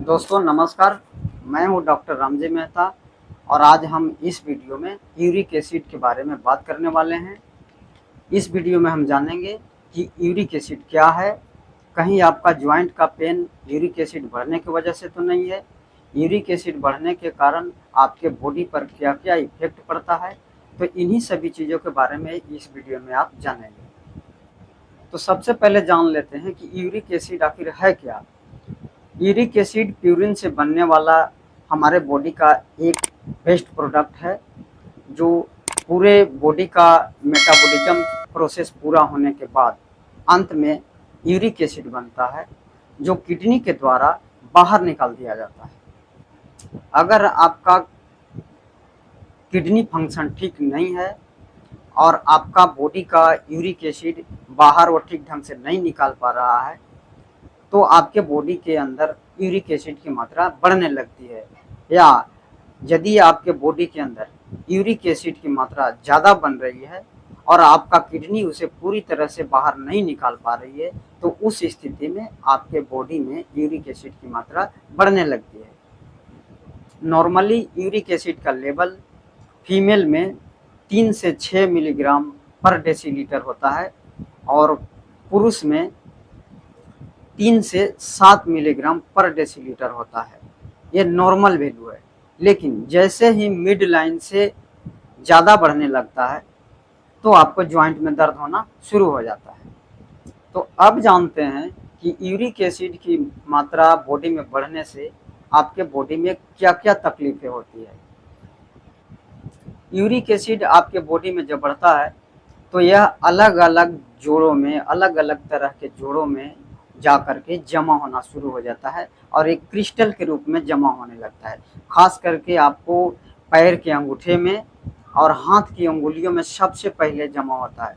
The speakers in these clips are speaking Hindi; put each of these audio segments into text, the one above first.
दोस्तों नमस्कार, मैं हूं डॉक्टर रामजी मेहता और आज हम इस वीडियो में यूरिक एसिड के बारे में बात करने वाले हैं। इस वीडियो में हम जानेंगे कि यूरिक एसिड क्या है, कहीं आपका जॉइंट का पेन यूरिक एसिड बढ़ने की वजह से तो नहीं है, यूरिक एसिड बढ़ने के कारण आपके बॉडी पर क्या क्या इफेक्ट पड़ता है। तो इन्हीं सभी चीज़ों के बारे में इस वीडियो में आप जानेंगे। तो सबसे पहले जान लेते हैं कि यूरिक एसिड आखिर है क्या। यूरिक एसिड प्यूरिन से बनने वाला हमारे बॉडी का एक वेस्ट प्रोडक्ट है, जो पूरे बॉडी का मेटाबॉलिज्म प्रोसेस पूरा होने के बाद अंत में यूरिक एसिड बनता है, जो किडनी के द्वारा बाहर निकाल दिया जाता है। अगर आपका किडनी फंक्शन ठीक नहीं है और आपका बॉडी का यूरिक एसिड बाहर वो ठीक ढंग से नहीं निकाल पा रहा है, तो आपके बॉडी के अंदर यूरिक एसिड की मात्रा बढ़ने लगती है। या यदि आपके बॉडी के अंदर यूरिक एसिड की मात्रा ज़्यादा बन रही है और आपका किडनी उसे पूरी तरह से बाहर नहीं निकाल पा रही है, तो उस स्थिति में आपके बॉडी में यूरिक एसिड की मात्रा बढ़ने लगती है। नॉर्मली यूरिक एसिड का लेवल फीमेल में 3 से 6 मिलीग्राम पर डेसीलीटर होता है और पुरुष में 3 से 7 मिलीग्राम पर डेसीलीटर होता है। ये नॉर्मल वैल्यू है, लेकिन जैसे ही मिड लाइन से ज़्यादा बढ़ने लगता है तो आपको जॉइंट में दर्द होना शुरू हो जाता है। तो अब जानते हैं कि यूरिक एसिड की मात्रा बॉडी में बढ़ने से आपके बॉडी में क्या क्या तकलीफ़ें होती है। यूरिक एसिड आपके बॉडी में जब बढ़ता है तो यह अलग अलग जोड़ों में, अलग अलग तरह के जोड़ों में जा कर के जमा होना शुरू हो जाता है और एक क्रिस्टल के रूप में जमा होने लगता है। खास करके आपको पैर के अंगूठे में और हाथ की अंगुलियों में सबसे पहले जमा होता है।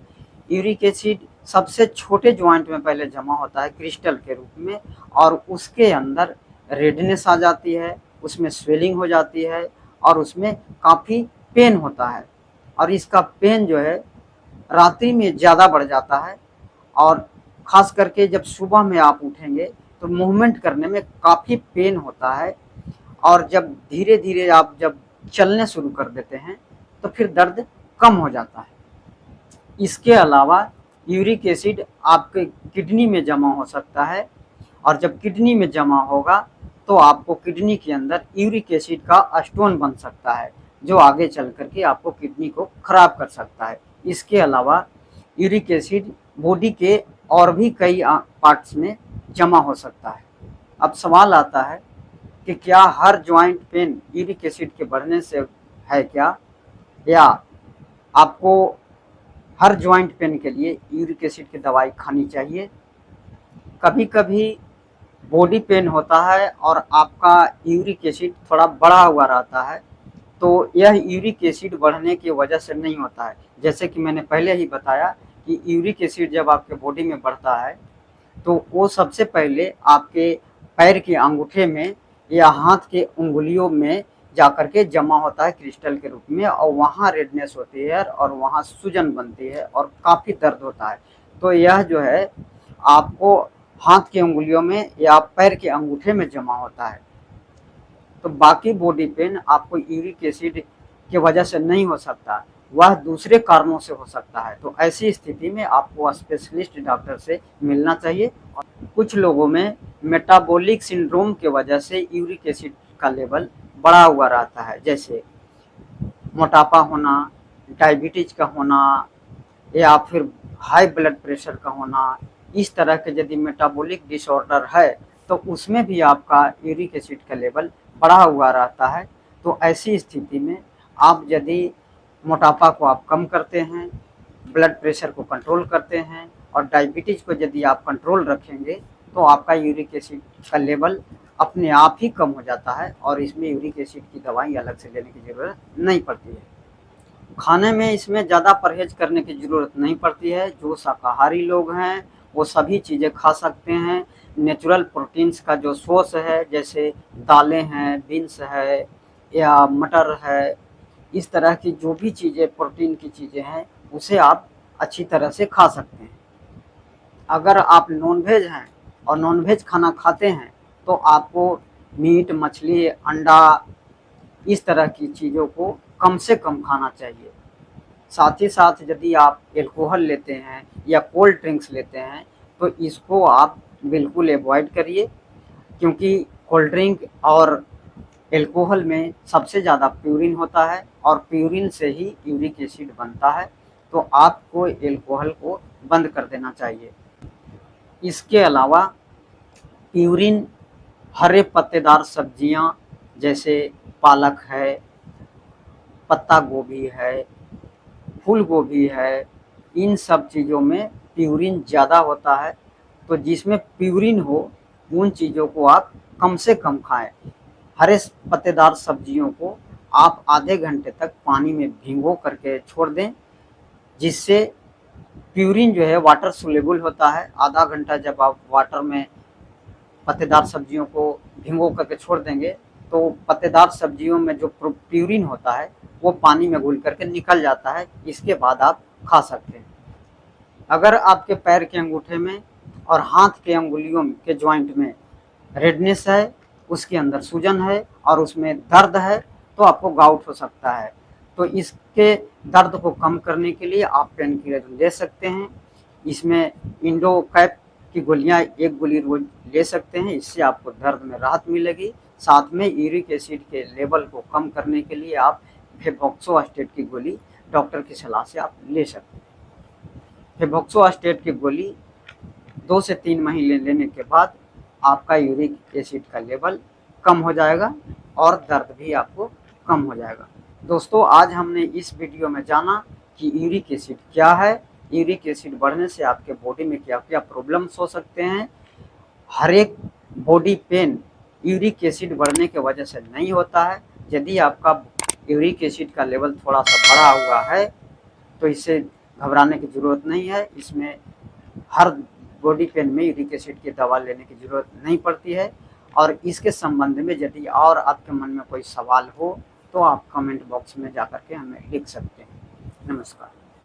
यूरिक एसिड सबसे छोटे जॉइंट में पहले जमा होता है क्रिस्टल के रूप में, और उसके अंदर रेडनेस आ जाती है, उसमें स्वेलिंग हो जाती है और उसमें काफ़ी पेन होता है। और इसका पेन जो है रात्रि में ज़्यादा बढ़ जाता है और ख़ास करके जब सुबह में आप उठेंगे तो मूवमेंट करने में काफ़ी पेन होता है, और जब धीरे धीरे आप जब चलने शुरू कर देते हैं तो फिर दर्द कम हो जाता है। इसके अलावा यूरिक एसिड आपके किडनी में जमा हो सकता है, और जब किडनी में जमा होगा तो आपको किडनी के अंदर यूरिक एसिड का स्टोन बन सकता है, जो आगे चल कर के आपको किडनी को ख़राब कर सकता है। इसके अलावा यूरिक एसिड बॉडी के और भी कई पार्ट्स में जमा हो सकता है। अब सवाल आता है कि क्या हर जॉइंट पेन यूरिक एसिड के बढ़ने से है क्या, या आपको हर जॉइंट पेन के लिए यूरिक एसिड की दवाई खानी चाहिए। कभी कभी बॉडी पेन होता है और आपका यूरिक एसिड थोड़ा बढ़ा हुआ रहता है, तो यह यूरिक एसिड बढ़ने की वजह से नहीं होता है। जैसे कि मैंने पहले ही बताया कि यूरिक एसिड जब आपके बॉडी में बढ़ता है तो वो सबसे पहले आपके पैर के अंगूठे में या हाथ के उंगलियों में जाकर के जमा होता है क्रिस्टल के रूप में, और वहाँ रेडनेस होती है और वहाँ सूजन बनती है और काफ़ी दर्द होता है। तो यह जो है आपको हाथ की उंगलियों में या पैर के अंगूठे में जमा होता है। तो बाकी बॉडी पेन आपको यूरिक एसिड की वजह से नहीं हो सकता, वह दूसरे कारणों से हो सकता है। तो ऐसी स्थिति में आपको स्पेशलिस्ट डॉक्टर से मिलना चाहिए। और कुछ लोगों में मेटाबॉलिक सिंड्रोम की वजह से यूरिक एसिड का लेवल बढ़ा हुआ रहता है, जैसे मोटापा होना, डायबिटीज का होना, या फिर हाई ब्लड प्रेशर का होना। इस तरह के यदि मेटाबॉलिक डिसऑर्डर है तो उसमें भी आपका यूरिक एसिड का लेवल बढ़ा हुआ रहता है। तो ऐसी स्थिति में आप यदि मोटापा को आप कम करते हैं, ब्लड प्रेशर को कंट्रोल करते हैं और डायबिटीज़ को यदि आप कंट्रोल रखेंगे, तो आपका यूरिक एसिड का लेवल अपने आप ही कम हो जाता है और इसमें यूरिक एसिड की दवाई अलग से लेने की ज़रूरत नहीं पड़ती है। खाने में इसमें ज़्यादा परहेज करने की ज़रूरत नहीं पड़ती है। जो शाकाहारी लोग हैं वो सभी चीज़ें खा सकते हैं। नेचुरल प्रोटीन्स का जो सोर्स है, जैसे दालें हैं, बीन्स है या मटर है, इस तरह की जो भी चीज़ें प्रोटीन की चीज़ें हैं उसे आप अच्छी तरह से खा सकते हैं। अगर आप नॉनवेज हैं और नॉनवेज खाना खाते हैं तो आपको मीट, मछली, अंडा, इस तरह की चीज़ों को कम से कम खाना चाहिए। साथ ही साथ यदि आप एल्कोहल लेते हैं या कोल्ड ड्रिंक्स लेते हैं तो इसको आप बिल्कुल अवॉइड करिए, क्योंकि कोल्ड ड्रिंक और एल्कोहल में सबसे ज़्यादा प्यूरिन होता है और प्यूरिन से ही यूरिक एसिड बनता है। तो आपको एल्कोहल को बंद कर देना चाहिए। इसके अलावा प्यूरिन हरे पत्तेदार सब्जियां जैसे पालक है, पत्ता गोभी है, फूल गोभी है, इन सब चीज़ों में प्यूरिन ज़्यादा होता है। तो जिसमें प्यूरिन हो उन चीज़ों को आप कम से कम खाएं। हरे पत्तेदार सब्जियों को आप आधे घंटे तक पानी में भिगो करके छोड़ दें, जिससे प्यूरिन जो है वाटर सोल्यूबल होता है। आधा घंटा जब आप वाटर में पत्तेदार सब्जियों को भिगो करके छोड़ देंगे तो पत्तेदार सब्जियों में जो प्यूरिन होता है वो पानी में घुल करके निकल जाता है। इसके बाद आप खा सकते हैं। अगर आपके पैर के अंगूठे में और हाथ के अंगुलियों के जॉइंट में रेडनेस है, उसके अंदर सूजन है और उसमें दर्द है, तो आपको गाउट हो सकता है। तो इसके दर्द को कम करने के लिए आप पेन किलर ले सकते हैं। इसमें इंडोकैप की गोलियां 1 गोली रोज ले सकते हैं, इससे आपको दर्द में राहत मिलेगी। साथ में यूरिक एसिड के लेवल को कम करने के लिए आप फेबोक्सोस्टेट की गोली डॉक्टर की सलाह से आप ले सकते हैं। फेबोक्सोस्टेट की गोली 2 से 3 महीने लेने के बाद आपका यूरिक एसिड का लेवल कम हो जाएगा और दर्द भी आपको कम हो जाएगा। दोस्तों, आज हमने इस वीडियो में जाना कि यूरिक एसिड क्या है, यूरिक एसिड बढ़ने से आपके बॉडी में क्या क्या प्रॉब्लम्स हो सकते हैं। हर एक बॉडी पेन यूरिक एसिड बढ़ने की वजह से नहीं होता है। यदि आपका यूरिक एसिड का लेवल थोड़ा सा बढ़ा हुआ है तो इससे घबराने की ज़रूरत नहीं है। इसमें हर बॉडी पेन में यूरिक एसिड की दवा लेने की ज़रूरत नहीं पड़ती है। और इसके संबंध में यदि और आपके मन में कोई सवाल हो तो आप कमेंट बॉक्स में जाकर के हमें लिख सकते हैं। नमस्कार।